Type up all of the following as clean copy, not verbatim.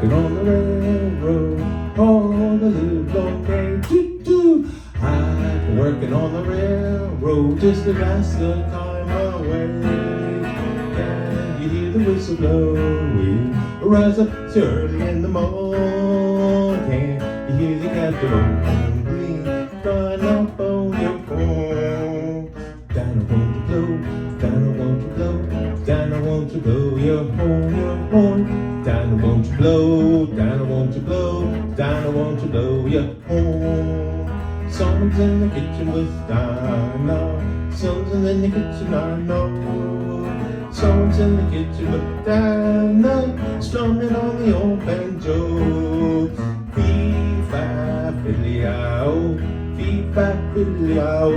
working on the railroad all the livelong day. Choo-choo. I've been working on the railroad just to pass the time away. Can you hear the whistle blowing? Rise up so early in the morning. Can you hear the captain moaning? Flying up on your phone. Dinah, won't you blow? Dinah, won't you blow? Dinah, won't you blow your horn, your horn? Dinah, won't you blow? Dinah, won't you blow? Dinah, won't you blow your horn? Someone's in the kitchen with Dinah. Someone's in the kitchen, I know. Someone's in the kitchen with Dinah, strumming on the old banjo. Fee-fi, fiddly-ow, fee-fi, fiddly-ow,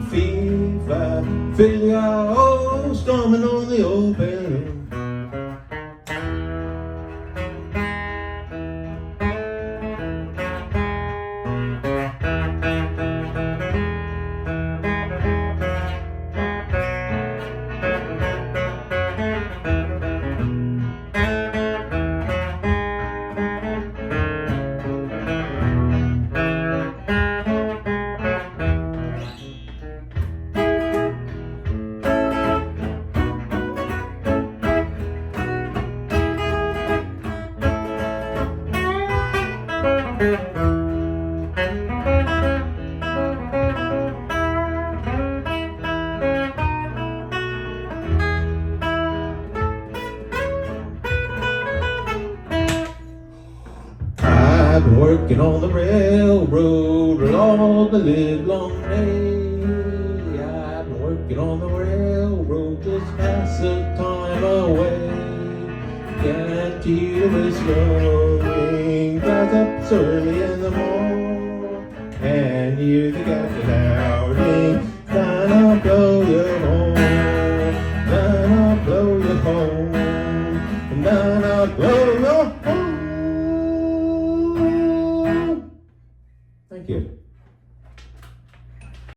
fee-fi, fiddly-ow, strumming on the old banjo. I've been working on the railroad all the livelong day. I've been working on the railroad just to pass the time away. Can't you hear the whistle blowing? Rise up so early in the morning. And you the captain shouting, Dinah, blow your horn. Dinah, blow your horn. Dinah, blow